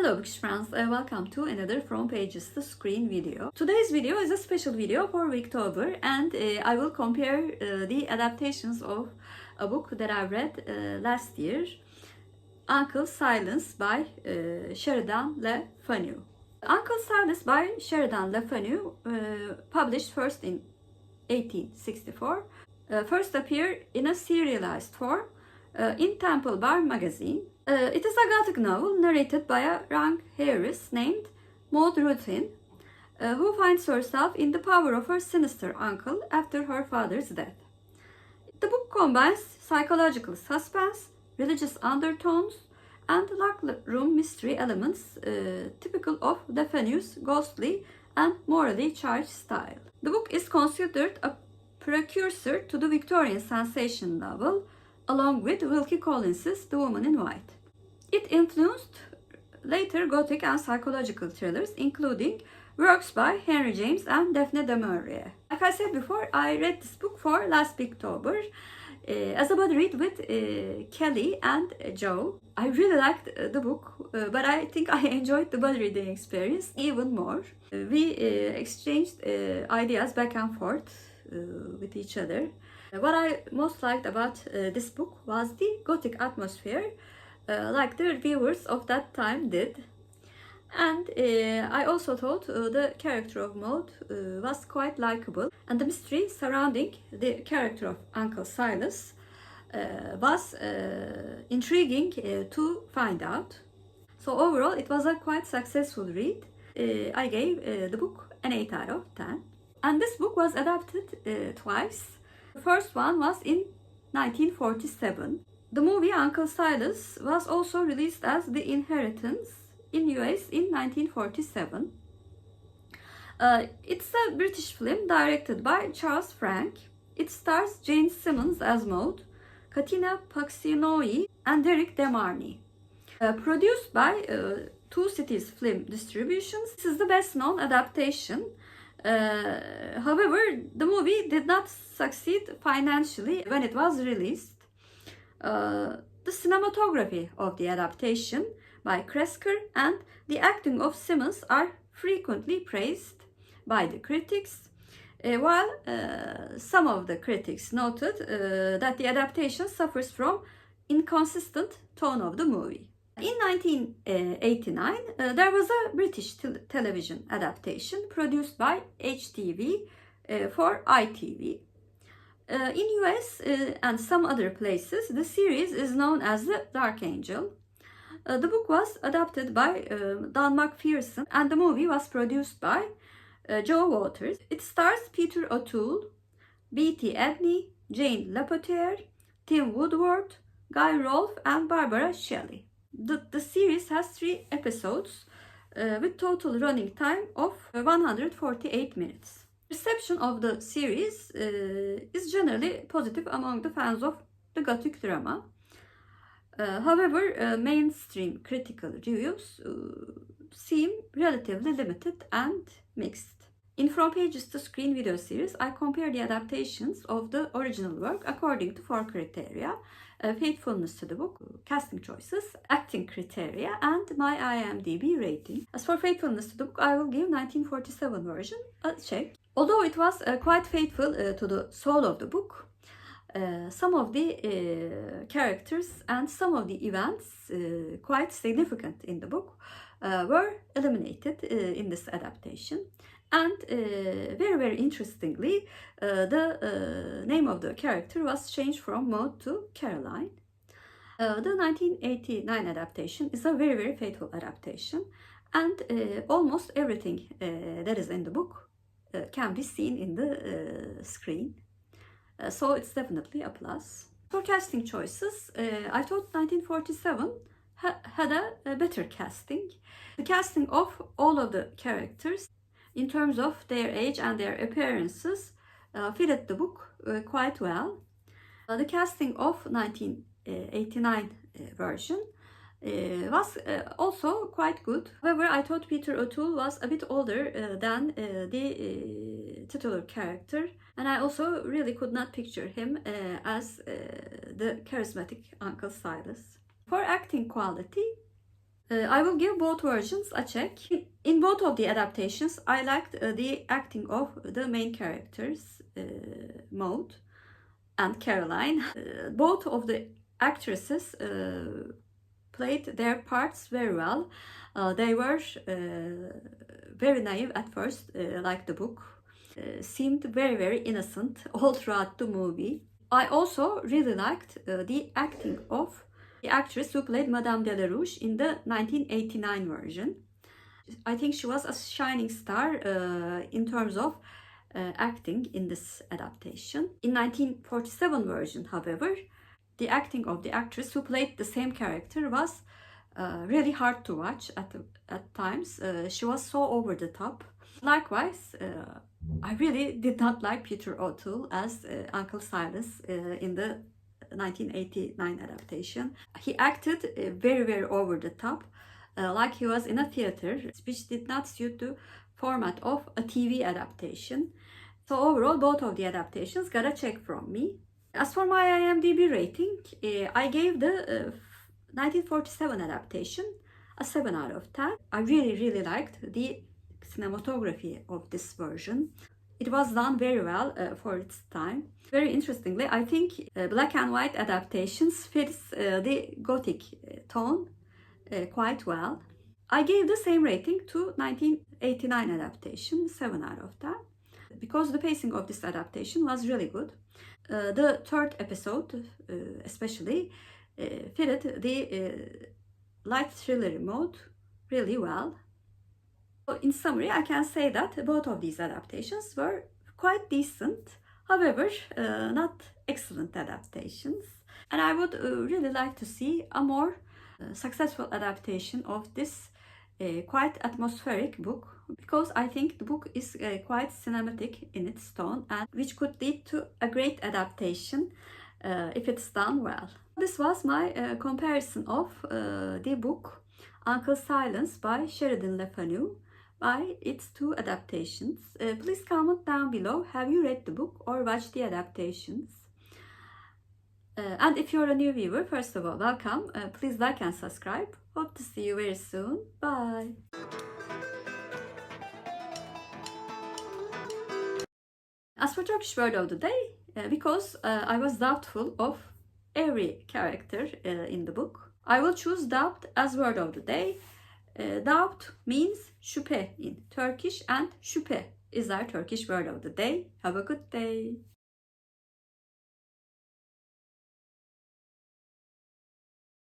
Hello Bookish friends, welcome to another From Pages to Screen video. Today's video is a special video for Victober, and I will compare the adaptations of a book that I read last year, Uncle Silas by Sheridan Le Fanu. Uncle Silas by Sheridan Le Fanu, published first in 1864, first appeared in a serialized form in Temple Bar magazine. It is a Gothic novel narrated by a young heiress named Maud Ruthven, who finds herself in the power of her sinister uncle after her father's death. The book combines psychological suspense, religious undertones, and locked room mystery elements typical of Le Fanu's ghostly and morally charged style. The book is considered a precursor to the Victorian sensation novel, along with Wilkie Collins's The Woman in White. It influenced later Gothic and psychological thrillers, including works by Henry James and Daphne du Maurier. Like I said before, I read this book for last October as a buddy read with Kelly and Joe. I really liked the book, but I think I enjoyed the buddy reading experience even more. We exchanged ideas back and forth with each other. What I most liked about this book was the Gothic atmosphere, like the reviewers of that time did. And I also thought the character of Maud was quite likable, and the mystery surrounding the character of Uncle Silas was intriguing to find out. So overall, it was a quite successful read. I gave the book an 8 out of 10. And this book was adapted twice. The first one was in 1947. The movie Uncle Silas was also released as The Inheritance in US in 1947. It's a British film directed by Charles Frank. It stars Jane Simmons as Maud, Katina Paxinoi, and Derek Demarney. Produced by Two Cities Film Distributions, this is the best known adaptation. However, the movie did not succeed financially when it was released. The cinematography of the adaptation by Kresker and the acting of Simmons are frequently praised by the critics, while some of the critics noted that the adaptation suffers from inconsistent tone of the movie. In 1989, there was a British television adaptation produced by HTV for ITV. In US and some other places, the series is known as The Dark Angel. The book was adapted by Don McPherson, and the movie was produced by Joe Waters. It stars Peter O'Toole, B.T. Edney, Jane Lapotaire, Tim Woodward, Guy Rolfe, and Barbara Shelley. The series has 3 episodes with total running time of 148 minutes. Reception of the series is generally positive among the fans of the Gothic drama. However, mainstream critical reviews seem relatively limited and mixed. In From Pages to Screen video series, I compare the adaptations of the original work according to 4 criteria: faithfulness to the book, casting choices, acting criteria, and my IMDB rating. As for faithfulness to the book, I will give 1947 version a check. Although it was quite faithful to the soul of the book, some of the characters and some of the events quite significant in the book were eliminated in this adaptation. And very interestingly, the name of the character was changed from Maud to Caroline. The 1989 adaptation is a very faithful adaptation, and almost everything that is in the book can be seen in the screen. So it's definitely a plus. For casting choices, I thought 1947 had a better casting. The casting of all of the characters, in terms of their age and their appearances, fitted the book quite well. The casting of 1989 version was also quite good. However, I thought Peter O'Toole was a bit older than the titular character, and I also really could not picture him as the charismatic Uncle Silas. For acting quality, I will give both versions a check. In both of the adaptations, I liked the acting of the main characters, Maud and Caroline. Both of the actresses played their parts very well. They were very naive at first, like the book. Seemed very innocent all throughout the movie. I also really liked the acting of the actress who played Madame de la Rouge in the 1989 version. I think she was a shining star in terms of acting in this adaptation. In 1947 version, however, the acting of the actress who played the same character was really hard to watch at times. She was so over the top. Likewise, I really did not like Peter O'Toole as Uncle Silas in the 1989 adaptation. He acted very over the top, like he was in a theater, which did not suit the format of a TV adaptation. So overall, both of the adaptations got a check from me. As for my IMDB rating, I gave the 1947 adaptation a 7 out of 10. I really liked the cinematography of this version. It was done very well for its time. Very interestingly, I think black and white adaptations fits the gothic tone quite well. I gave the same rating to 1989 adaptation, 7 out of 10, because the pacing of this adaptation was really good. The third episode especially fitted the light thriller mode really well. So in summary, I can say that both of these adaptations were quite decent, however, not excellent adaptations. And I would really like to see a more successful adaptation of this quite atmospheric book, because I think the book is quite cinematic in its tone, and which could lead to a great adaptation if it's done well. This was my comparison of the book Uncle Silence by Sheridan Le Fanu by its two adaptations. Please comment down below, have you read the book or watched the adaptations? And if you're a new viewer, first of all, welcome. Please like and subscribe. Hope to see you very soon. Bye. As for Turkish word of the day, because I was doubtful of every character in the book, I will choose doubt as word of the day. Doubt means şüphe in Turkish, and şüphe is our Turkish word of the day. Have a good day.